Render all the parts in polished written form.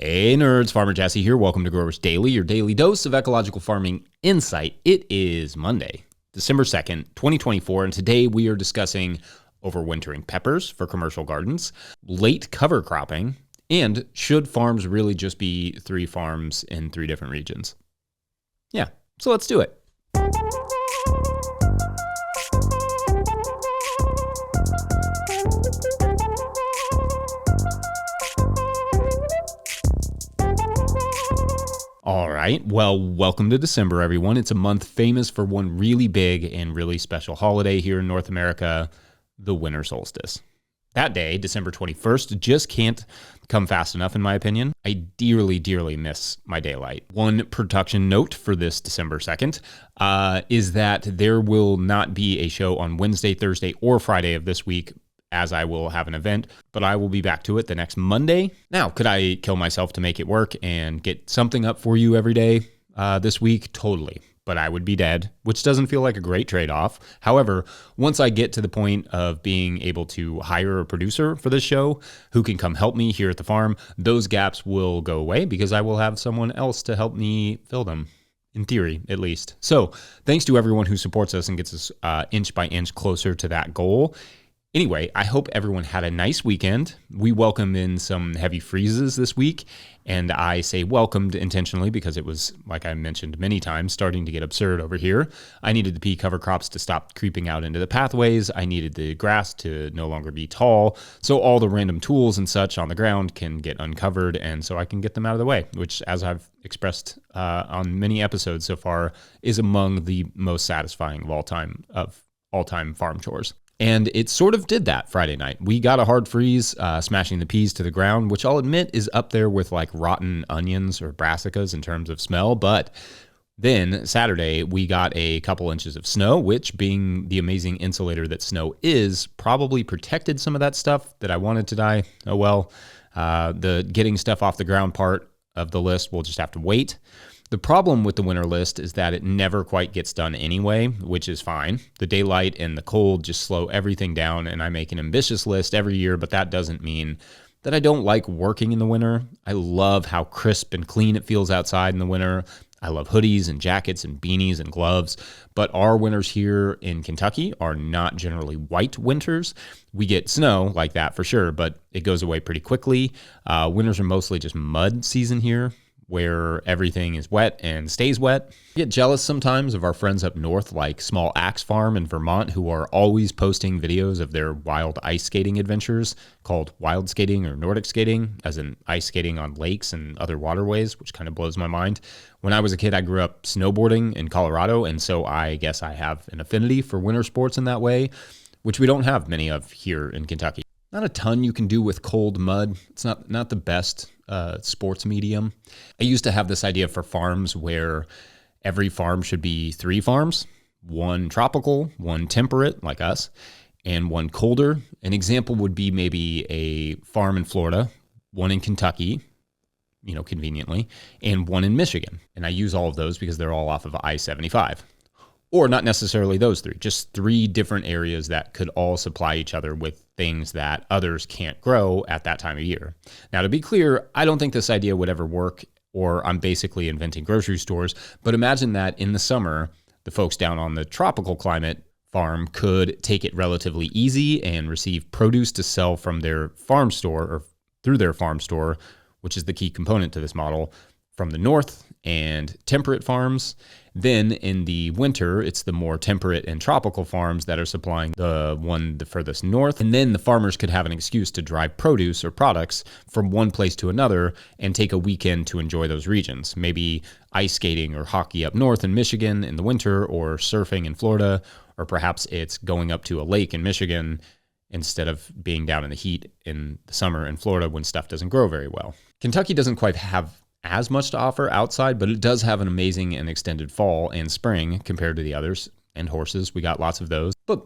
Hey nerds, Farmer Jesse here. Welcome to Growers Daily, your daily dose of ecological farming insight. It is Monday, December 2nd, 2024, and today we are discussing overwintering peppers for commercial gardens, late cover cropping, and should farms really just be 3 farms in 3 different regions? Yeah, so let's do it. All right, well, welcome to December, everyone. It's a month famous for one really big and really special holiday here in North America, the winter solstice. That day, December 21st, just can't come fast enough, in my opinion. I dearly, dearly miss my daylight. One production note for this December 2nd is that there will not be a show on Wednesday, Thursday, or Friday of this week, as I will have an event, but I will be back to it the next Monday. Now, could I kill myself to make it work and get something up for you every day this week? Totally. But I would be dead, which doesn't feel like a great trade-off. However, once I get to the point of being able to hire a producer for this show who can come help me here at the farm, those gaps will go away because I will have someone else to help me fill them. In theory, at least. So thanks to everyone who supports us and gets us inch by inch closer to that goal. Anyway, I hope everyone had a nice weekend. We welcomed in some heavy freezes this week, and I say welcomed intentionally because it was, like I mentioned many times, starting to get absurd over here. I needed the pea cover crops to stop creeping out into the pathways. I needed the grass to no longer be tall, so all the random tools and such on the ground can get uncovered, and so I can get them out of the way, which, as I've expressed on many episodes so far, is among the most satisfying of all time farm chores. And it sort of did that Friday night. We got a hard freeze, smashing the peas to the ground, which I'll admit is up there with like rotten onions or brassicas in terms of smell. But then Saturday, we got a couple inches of snow, which, being the amazing insulator that snow is, probably protected some of that stuff that I wanted to die. Oh well, the getting stuff off the ground part of the list will just have to wait. The problem with the winter list is that it never quite gets done anyway, which is fine. The daylight and the cold just slow everything down, and I make an ambitious list every year, but that doesn't mean that I don't like working in the winter. I love how crisp and clean it feels outside in the winter. I love hoodies and jackets and beanies and gloves, but our winters here in Kentucky are not generally white winters. We get snow like that for sure, but it goes away pretty quickly. Winters are mostly just mud season here, where everything is wet and stays wet. I get jealous sometimes of our friends up north, like Small Axe Farm in Vermont, who are always posting videos of their wild ice skating adventures, called wild skating or Nordic skating, as in ice skating on lakes and other waterways, which kind of blows my mind. When I was a kid, I grew up snowboarding in Colorado, and so I guess I have an affinity for winter sports in that way, which we don't have many of here in Kentucky. Not a ton you can do with cold mud. It's not the best sports medium. I used to have this idea for farms where every farm should be 3 farms, 1 tropical, 1 temperate, like us, and 1 colder. An example would be maybe a farm in Florida, 1 in Kentucky, conveniently, and 1 in Michigan. And I use all of those because they're all off of I-75. Or not necessarily those 3, just 3 different areas that could all supply each other with things that others can't grow at that time of year. Now, to be clear, I don't think this idea would ever work, or I'm basically inventing grocery stores, but imagine that in the summer, the folks down on the tropical climate farm could take it relatively easy and receive produce to sell from their farm store or through their farm store, which is the key component to this model, from the north and temperate farms. Then in the winter, it's the more temperate and tropical farms that are supplying the furthest north. And then the farmers could have an excuse to drive produce or products from one place to another and take a weekend to enjoy those regions. Maybe ice skating or hockey up north in Michigan in the winter, or surfing in Florida, or perhaps it's going up to a lake in Michigan instead of being down in the heat in the summer in Florida when stuff doesn't grow very well. Kentucky doesn't quite have as much to offer outside, but it does have an amazing and extended fall and spring compared to the others. And horses, we got lots of those. But,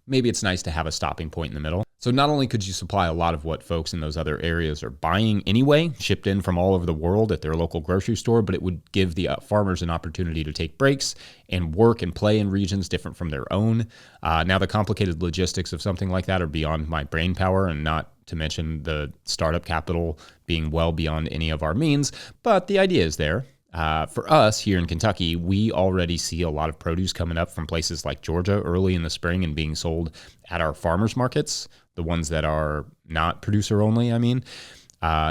maybe it's nice to have a stopping point in the middle. So not only could you supply a lot of what folks in those other areas are buying anyway, shipped in from all over the world at their local grocery store, but it would give the farmers an opportunity to take breaks and work and play in regions different from their own. Now, the complicated logistics of something like that are beyond my brain power and not to mention the startup capital being well beyond any of our means, but the idea is there. For us here in Kentucky, we already see a lot of produce coming up from places like Georgia early in the spring and being sold at our farmers markets, the ones that are not producer only, I mean.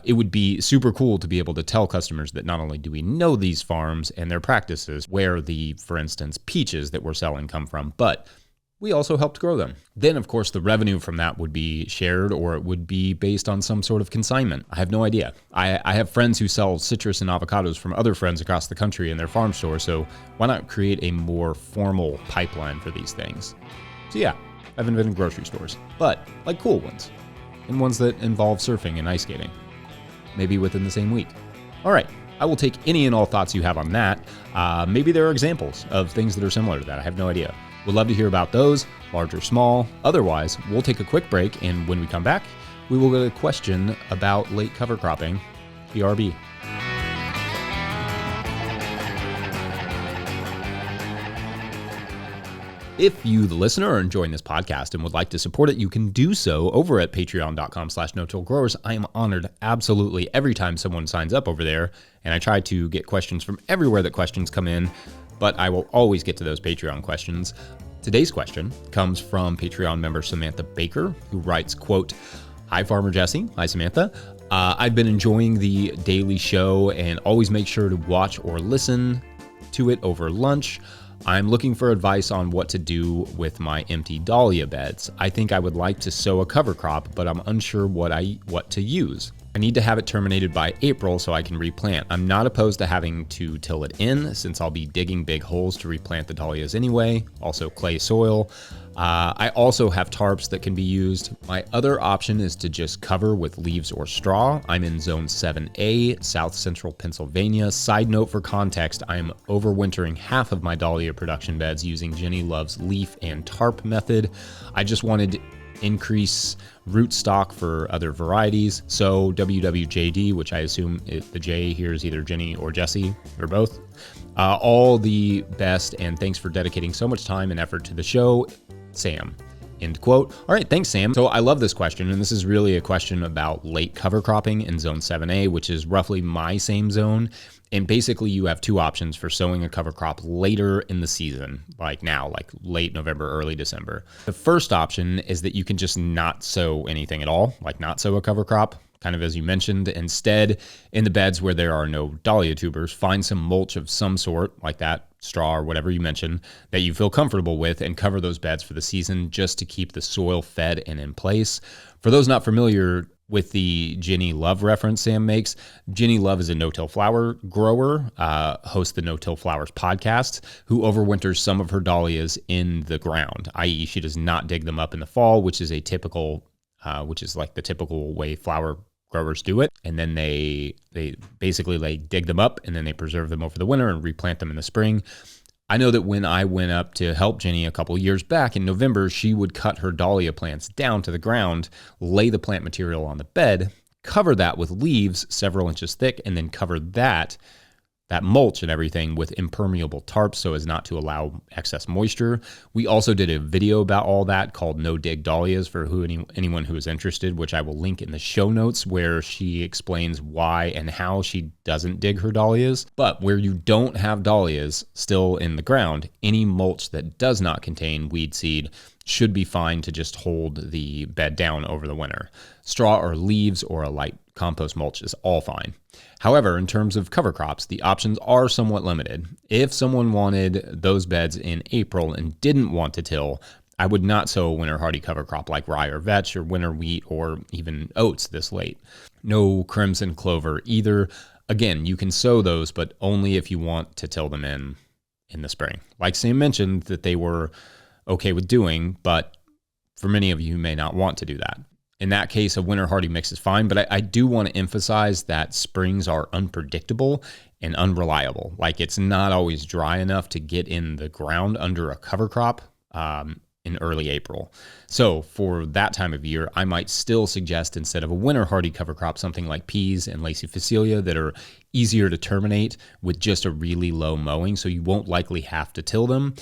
It would be super cool to be able to tell customers that not only do we know these farms and their practices, where the, for instance, peaches that we're selling come from, but we also helped grow them. Then, of course, the revenue from that would be shared, or it would be based on some sort of consignment. I have no idea. I have friends who sell citrus and avocados from other friends across the country in their farm store, so why not create a more formal pipeline for these things? So yeah, I haven't been in grocery stores, but like cool ones, and ones that involve surfing and ice skating, maybe within the same week. All right, I will take any and all thoughts you have on that. Maybe there are examples of things that are similar to that. I have no idea. Would love to hear about those, large or small. Otherwise, we'll take a quick break, and when we come back, we will get a question about late cover cropping, BRB. If you, the listener, are enjoying this podcast and would like to support it, you can do so over at patreon.com/no-till-growers. I am honored absolutely every time someone signs up over there, and I try to get questions from everywhere that questions come in, but I will always get to those Patreon questions. Today's question comes from Patreon member Samantha Baker, who writes, quote, "Hi, Farmer Jesse." Hi, Samantha. I've been enjoying the daily show and always make sure to watch or listen to it over lunch. I'm looking for advice on what to do with my empty dahlia beds. I think I would like to sow a cover crop, but I'm unsure what to use. I need to have it terminated by April so I can replant. I'm not opposed to having to till it in, since I'll be digging big holes to replant the dahlias anyway. Also clay soil. I also have tarps that can be used. My other option is to just cover with leaves or straw. I'm in zone 7A, south central Pennsylvania. Side note for context, I'm overwintering half of my dahlia production beds using Jenny Love's leaf and tarp method. I just wanted increase root stock for other varieties. So WWJD, which I assume the J here is either Jenny or Jesse or both. All the best, and thanks for dedicating so much time and effort to the show, Sam. End quote. All right, thanks, Sam. So I love this question, and this is really a question about late cover cropping in zone 7A, which is roughly my same zone. And basically you have two options for sowing a cover crop later in the season, like now, like late November, early December. The first option is that you can just not sow anything at all, like not sow a cover crop, kind of as you mentioned. Instead, in the beds where there are no dahlia tubers, find some mulch of some sort, like that, straw or whatever you mentioned, that you feel comfortable with, and cover those beds for the season just to keep the soil fed and in place. For those not familiar with the Jenny Love reference Sam makes, Jenny Love is a no-till flower grower, hosts the No-Till Flowers podcast, who overwinters some of her dahlias in the ground, i.e. she does not dig them up in the fall, which is like the typical way flower growers do it. And then they basically dig them up, and then they preserve them over the winter and replant them in the spring. I know that when I went up to help Jenny a couple years back in November, she would cut her dahlia plants down to the ground, lay the plant material on the bed, cover that with leaves several inches thick, and then cover that mulch and everything with impermeable tarps so as not to allow excess moisture. We also did a video about all that called No Dig Dahlias for anyone who is interested, which I will link in the show notes, where she explains why and how she doesn't dig her dahlias. But where you don't have dahlias still in the ground, any mulch that does not contain weed seed should be fine to just hold the bed down over the winter. Straw or leaves or a light compost mulch is all fine. However, in terms of cover crops, the options are somewhat limited. If someone wanted those beds in April and didn't want to till, I would not sow a winter hardy cover crop like rye or vetch or winter wheat or even oats this late. No crimson clover either. Again, you can sow those, but only if you want to till them in the spring. Like Sam mentioned that they were okay with doing, but for many of you may not want to do that. In that case, a winter hardy mix is fine, but I do want to emphasize that springs are unpredictable and unreliable. Like, it's not always dry enough to get in the ground under a cover crop. in early April. So for that time of year, I might still suggest, instead of a winter hardy cover crop, something like peas and Lacey Phacelia that are easier to terminate with just a really low mowing. So you won't likely have to till them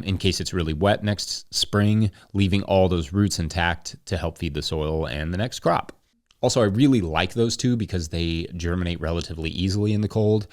in case it's really wet next spring, leaving all those roots intact to help feed the soil and the next crop. Also, I really like those two because they germinate relatively easily in the cold.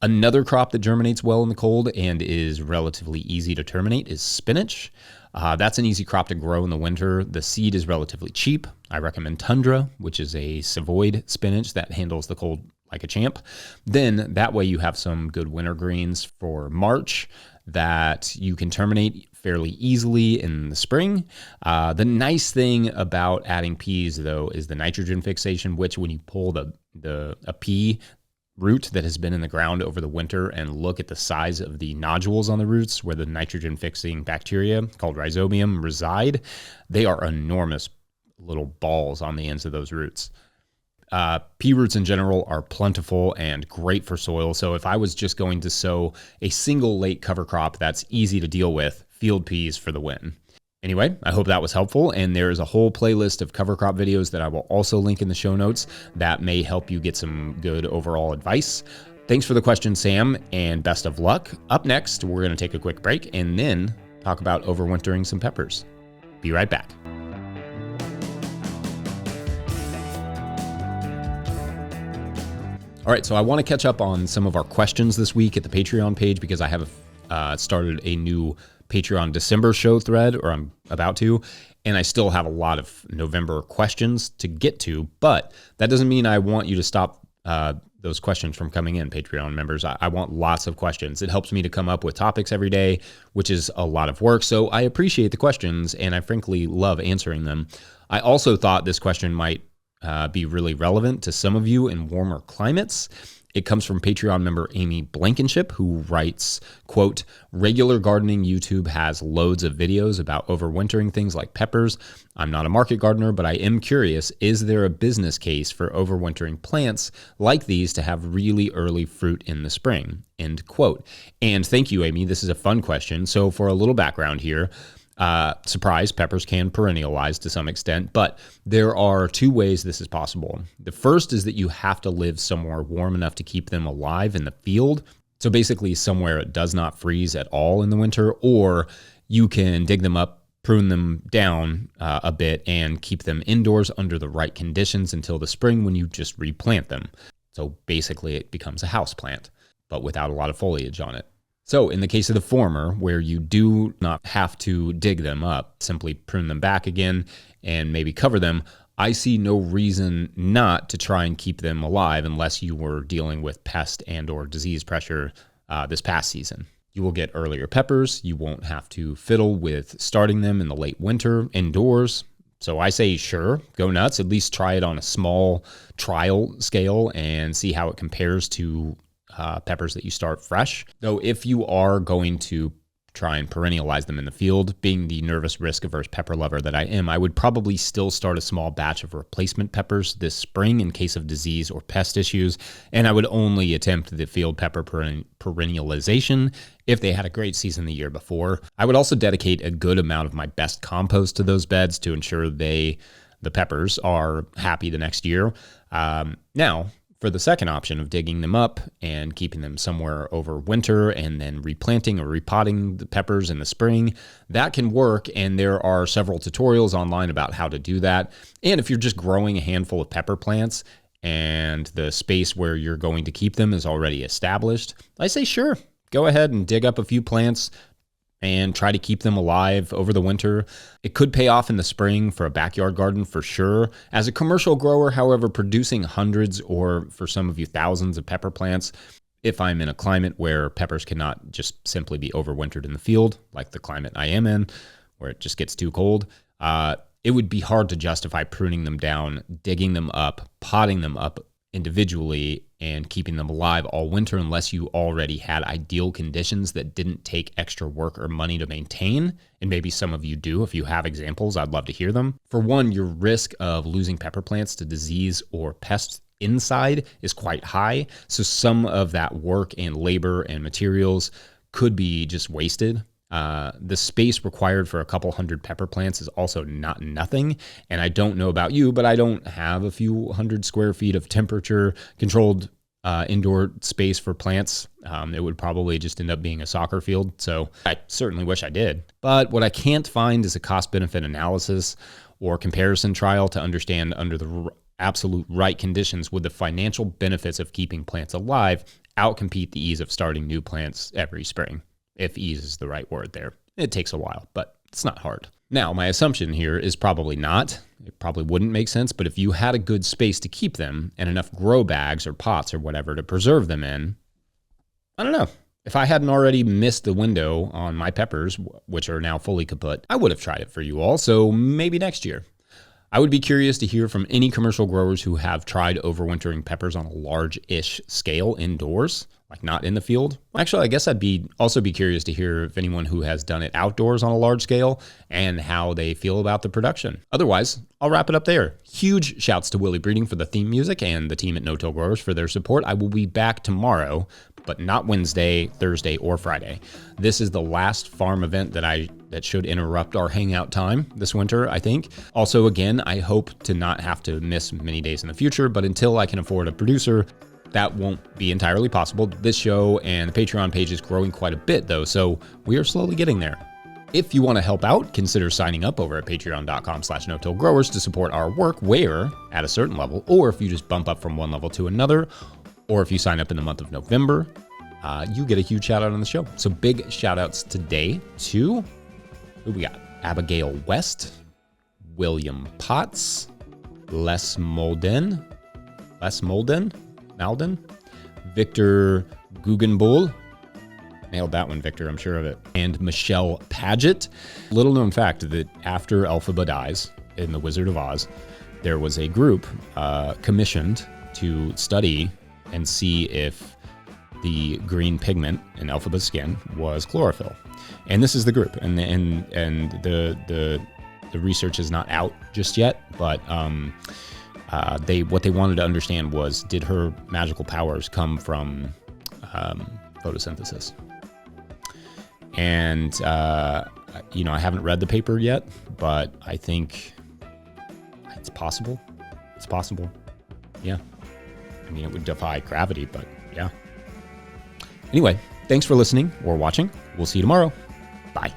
Another crop that germinates well in the cold and is relatively easy to terminate is spinach. That's an easy crop to grow in the winter. The seed is relatively cheap. I recommend Tundra, which is a Savoyed spinach that handles the cold like a champ. Then that way you have some good winter greens for March that you can terminate fairly easily in the spring. The nice thing about adding peas, though, is the nitrogen fixation, which when you pull a pea root that has been in the ground over the winter and look at the size of the nodules on the roots where the nitrogen fixing bacteria called rhizobium reside, they are enormous little balls on the ends of those roots. Pea roots in general are plentiful and great for soil. So if I was just going to sow a single late cover crop that's easy to deal with, field peas for the win. Anyway, I hope that was helpful, and there is a whole playlist of cover crop videos that I will also link in the show notes that may help you get some good overall advice. Thanks for the question, Sam, and best of luck. Up next, we're going to take a quick break and then talk about overwintering some peppers. Be right back. All right, so I want to catch up on some of our questions this week at the Patreon page because I have started a new Patreon December show thread, or I'm about to, and I still have a lot of November questions to get to, but that doesn't mean I want you to stop those questions from coming in, Patreon members. I want lots of questions. It helps me to come up with topics every day, which is a lot of work, so I appreciate the questions, and I frankly love answering them. I also thought this question might be really relevant to some of you in warmer climates. It comes from Patreon member Amy Blankenship, who writes, quote, "Regular gardening YouTube has loads of videos about overwintering things like peppers. I'm not a market gardener, but I am curious, is there a business case for overwintering plants like these to have really early fruit in the spring?" End quote. And thank you, Amy. This is a fun question. So for a little background here, surprise, peppers can perennialize to some extent, but there are two ways this is possible. The first is that you have to live somewhere warm enough to keep them alive in the field. So basically somewhere it does not freeze at all in the winter, or you can dig them up, prune them down a bit, and keep them indoors under the right conditions until the spring when you just replant them. So basically it becomes a house plant, but without a lot of foliage on it. So in the case of the former, where you do not have to dig them up, simply prune them back again and maybe cover them, I see no reason not to try and keep them alive unless you were dealing with pest and or disease pressure this past season. You will get earlier peppers. You won't have to fiddle with starting them in the late winter indoors. So I say, sure, go nuts. At least try it on a small trial scale and see how it compares to peppers that you start fresh. Though if you are going to try and perennialize them in the field, being the nervous, risk-averse pepper lover that I am, I would probably still start a small batch of replacement peppers this spring in case of disease or pest issues, and I would only attempt the field pepper perennialization if they had a great season the year before. I would also dedicate a good amount of my best compost to those beds to ensure the peppers are happy the next year. Now, for the second option of digging them up and keeping them somewhere over winter and then replanting or repotting the peppers in the spring, that can work, and there are several tutorials online about how to do that. And if you're just growing a handful of pepper plants and the space where you're going to keep them is already established, I say sure, go ahead and dig up a few plants and try to keep them alive over the winter. It could pay off in the spring for a backyard garden for sure. As a commercial grower, however, producing hundreds or for some of you thousands of pepper plants, if I'm in a climate where peppers cannot just simply be overwintered in the field, like the climate I am in, where it just gets too cold, it would be hard to justify pruning them down, digging them up, potting them up individually, and keeping them alive all winter unless you already had ideal conditions that didn't take extra work or money to maintain. And maybe some of you do. If you have examples, I'd love to hear them. For one, your risk of losing pepper plants to disease or pests inside is quite high. So some of that work and labor and materials could be just wasted. The space required for a couple hundred pepper plants is also not nothing. And I don't know about you, but I don't have a few hundred square feet of temperature controlled indoor space for plants. It would probably just end up being a soccer field. So I certainly wish I did. But what I can't find is a cost benefit analysis or comparison trial to understand under the absolute right conditions would the financial benefits of keeping plants alive outcompete the ease of starting new plants every spring. If ease is the right word there. It takes a while, but it's not hard. Now, my assumption here is probably not. It probably wouldn't make sense, but if you had a good space to keep them and enough grow bags or pots or whatever to preserve them in, I don't know. If I hadn't already missed the window on my peppers, which are now fully kaput, I would have tried it for you all, so maybe next year. I would be curious to hear from any commercial growers who have tried overwintering peppers on a large-ish scale indoors, like not in the field. Actually, I guess I'd also be curious to hear if anyone who has done it outdoors on a large scale and how they feel about the production. Otherwise, I'll wrap it up there. Huge shouts to Willie Breeding for the theme music and the team at No Till Growers for their support. I will be back tomorrow, but not Wednesday, Thursday, or Friday. This is the last farm event that should interrupt our hangout time this winter, I think. Also, again, I hope to not have to miss many days in the future, but until I can afford a producer, that won't be entirely possible. This show and the Patreon page is growing quite a bit though, so we are slowly getting there. If you want to help out, consider signing up over at patreon.com/no-till-growers to support our work where, at a certain level, or if you just bump up from one level to another, or if you sign up in the month of November, you get a huge shout out on the show. So big shout outs today to, who we got? Abigail West, William Potts, Les Molden, Victor Guggenbull. Nailed that one, Victor, I'm sure of it. And Michelle Paget. Little known fact that after Elphaba dies in The Wizard of Oz, there was a group commissioned to study and see if the green pigment in Elphaba's skin was chlorophyll. And this is the group. And the research is not out just yet, but what they wanted to understand was, did her magical powers come from photosynthesis? And I haven't read the paper yet, but I think it's possible. It's possible. Yeah. I mean, it would defy gravity, but yeah. Anyway, thanks for listening or watching. We'll see you tomorrow. Bye.